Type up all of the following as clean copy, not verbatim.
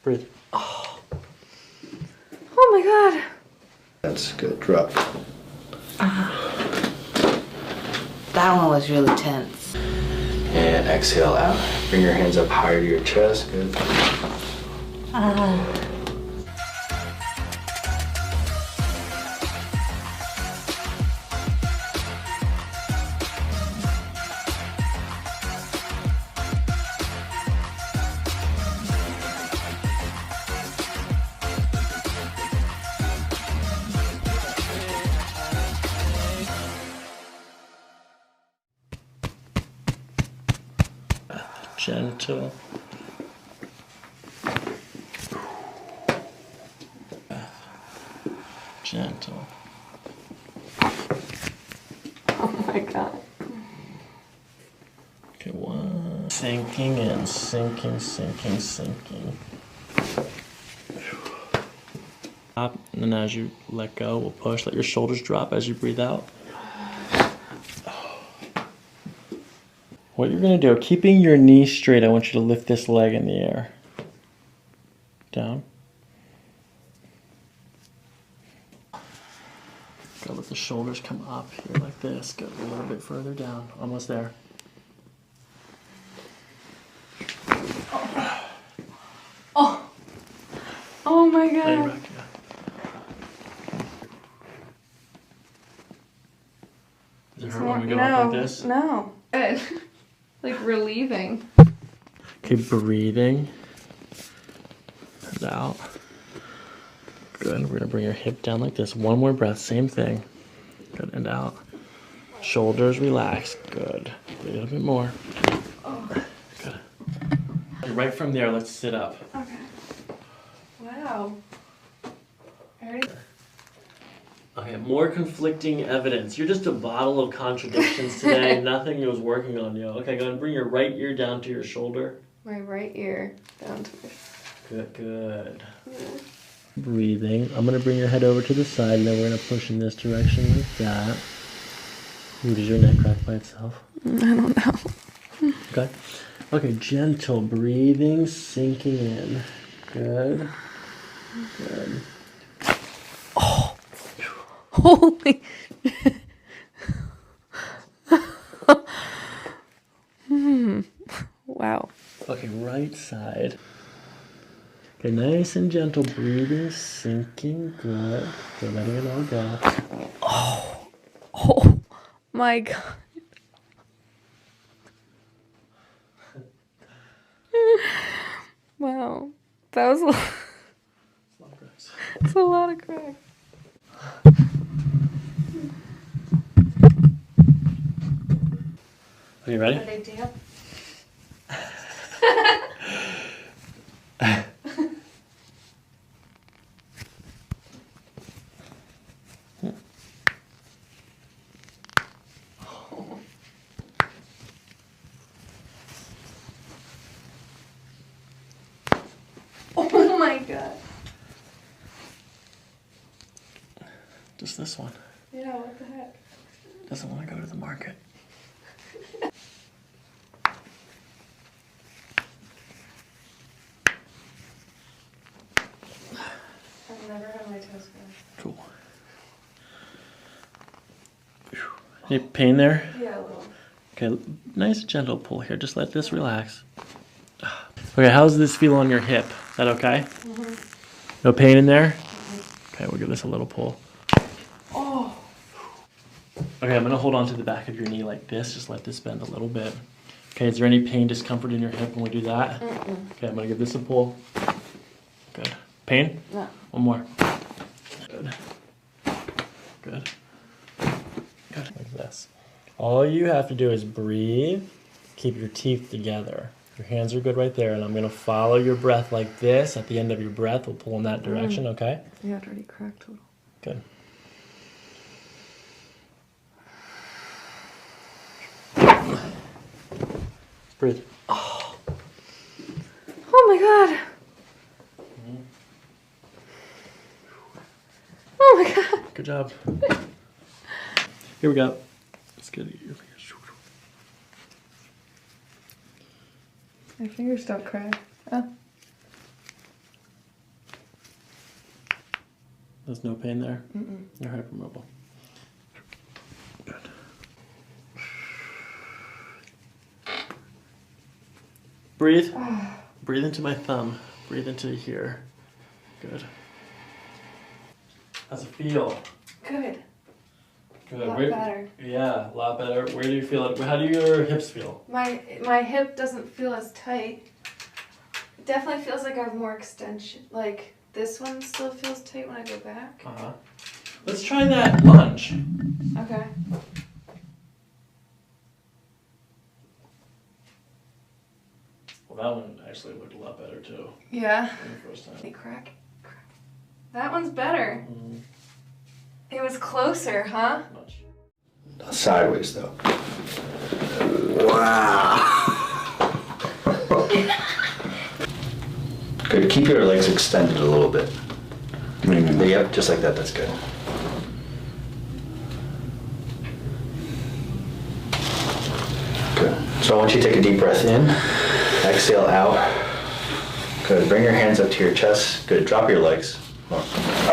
Breathe. Oh my God. That's good. Drop. That one was really tense. And exhale out. Bring your hands up higher to your chest. Good. Gentle. Gentle. Oh my God. Okay, one. Sinking in, sinking, sinking, sinking. Stop, and then as you let go, we'll push. Let your shoulders drop as you breathe out. What you're gonna do, keeping your knees straight, I want you to lift this leg in the air. Down. Go, let the shoulders come up here like this. Go a little bit further down. Almost there. Oh. Oh my Lay God. back, yeah. Does it hurt when we go up like this? No. Good. Like relieving. Keep breathing. And out. Good. We're gonna bring your hip down like this. One more breath, same thing. Good, and out. Shoulders relax. Good. Breathe a little bit more. Oh. Good. And right from there, let's sit up. Okay. Wow. Okay, more conflicting evidence. You're just a bottle of contradictions today. Nothing was working on you. Okay, go ahead and bring your right ear down to your shoulder. My right ear down to my... Good, good. Yeah. Breathing. I'm going to bring your head over to the side, and then we're going to push in this direction like that. Ooh, did your neck crack by itself? I don't know. Okay. Okay, gentle breathing, sinking in. Good. Good. Oh. Holy. Wow. Okay, right side. Okay, nice and gentle breathing, sinking. Good. Good, letting it all go. Oh. Oh my God. Wow. That was a lot. It's a lot of crack. Are you ready? What did I do? Oh my God. Just this one. Yeah, what the heck? Doesn't want to go to the market. I've never had my toes cracked. Cool. Any pain there? Yeah, a little. Okay, nice gentle pull here. Just let this relax. Okay, how's this feel on your hip? Is that okay? Mm-hmm. No pain in there? Mm-hmm. Okay, we'll give this a little pull. Oh. Okay, I'm gonna hold on to the back of your knee like this. Just let this bend a little bit. Okay, is there any pain, discomfort in your hip when we do that? Mm-mm. Okay, I'm gonna give this a pull. Good. Pain? No. One more. Good. Good. Good. Like this. All you have to do is breathe, keep your teeth together. Your hands are good right there, and I'm gonna follow your breath like this. At the end of your breath, we'll pull in that direction, okay? Yeah, it already cracked a little. Good. Breathe. Oh. Oh my God. Mm-hmm. Oh my God. Good job. Here we go. Let's get your fingers. My fingers don't crack. Oh. There's no pain there? You're hypermobile. Good. Breathe. Breathe into my thumb. Breathe into here. Good. How's it feel? Good. Good. A lot better. Yeah, a lot better. Where do you feel it? How do your hips feel? My hip doesn't feel as tight. It definitely feels like I have more extension. Like this one still feels tight when I go back. Uh-huh. Let's try that lunge. Okay. Well, that one actually looked a lot better too Yeah. than the first time. Hey, crack. That one's better. It was closer, huh? Much. Sideways though. Wow. Good. Keep your legs extended a little bit. Yep, just like that. That's good. Good. So I want you to take a deep breath in. Exhale out. Good. Bring your hands up to your chest. Good. Drop your legs.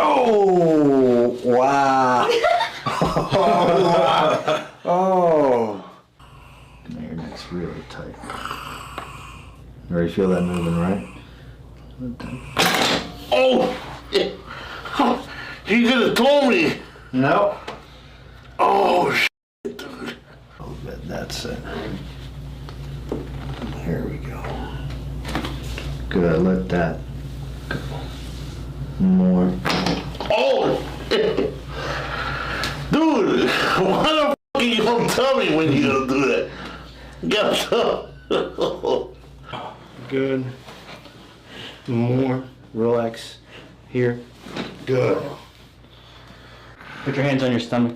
Oh, wow. Oh. Now your neck's really tight. You already feel that moving, right? Oh! You could have told me. No. Oh, shit. A little bit. That's it. Here we go. Good. Let that go. More. Oh! Dude, why the f you gonna tell me when you gonna do that? You gotta tell. Good. More. Relax. Here. Good. Put your hands on your stomach.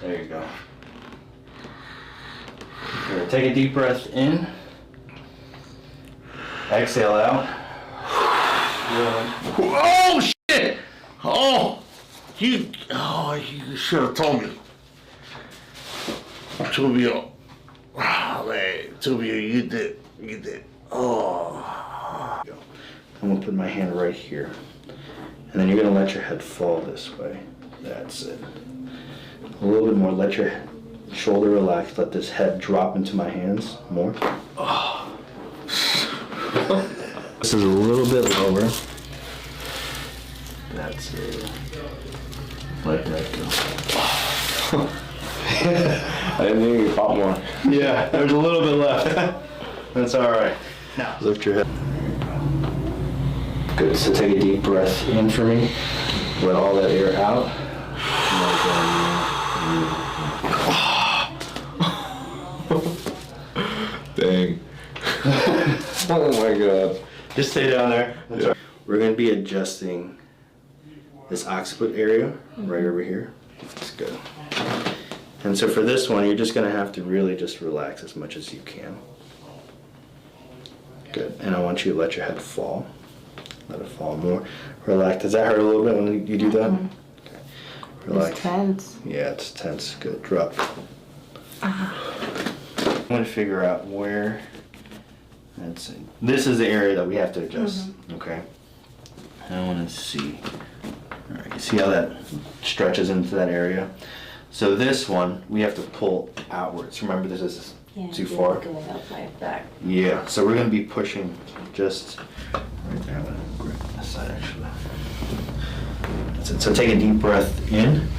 There you go. Good. Take a deep breath in. Exhale out. Good. Oh, shit! Oh, you should have told me. Tubio. Oh, man. Tubio, you did. Oh. I'm gonna put my hand right here. And then you're gonna let your head fall this way. That's it. A little bit more. Let your shoulder relax. Let this head drop into my hands. More. Oh. This is a little bit lower. That's it. Let that go. I didn't think you caught more. Yeah, there's a little bit left. That's all right. Now, lift your head. Good. So take a deep breath in for me. Let all that air out. Dang. Oh my god. Just stay down there. That's all right. We're going to be adjusting this occiput area right over here. That's good. And so for this one, you're just going to have to really just relax as much as you can. Good. And I want you to let your head fall. Let it fall more. Relax. Does that hurt a little bit when you do that? Okay. Relax. It's tense. Yeah, it's tense. Good. Drop. I'm going to figure out where. That's it. This is the area that we have to adjust. Okay. I want to see. All right. You see how that stretches into that area? So this one we have to pull outwards. Remember, this is too far. Going up my back. Yeah. So we're going to be pushing just right there. I'm going to grab this side actually. That's it. So take a deep breath in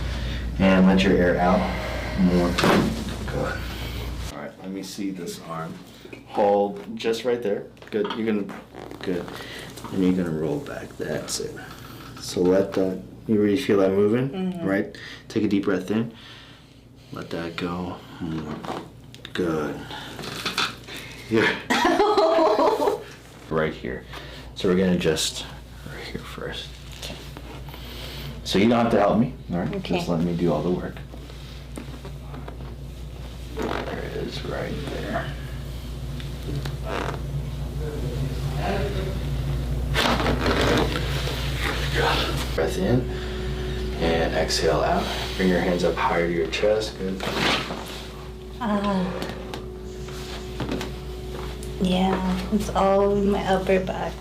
and let your air out. More. Good. All right. Let me see this arm. Hold just right there. Good. You're gonna good. And you're gonna roll back. That's it. So let that. You really feel that moving, right? Take a deep breath in. Let that go. More. Good. Here. Right here. So we're gonna just right here first. So you don't have to help me. All right. Okay. Just let me do all the work. There it is, right there. Breath in and exhale out. Bring your hands up higher to your chest. Good. Yeah, it's all in my upper back.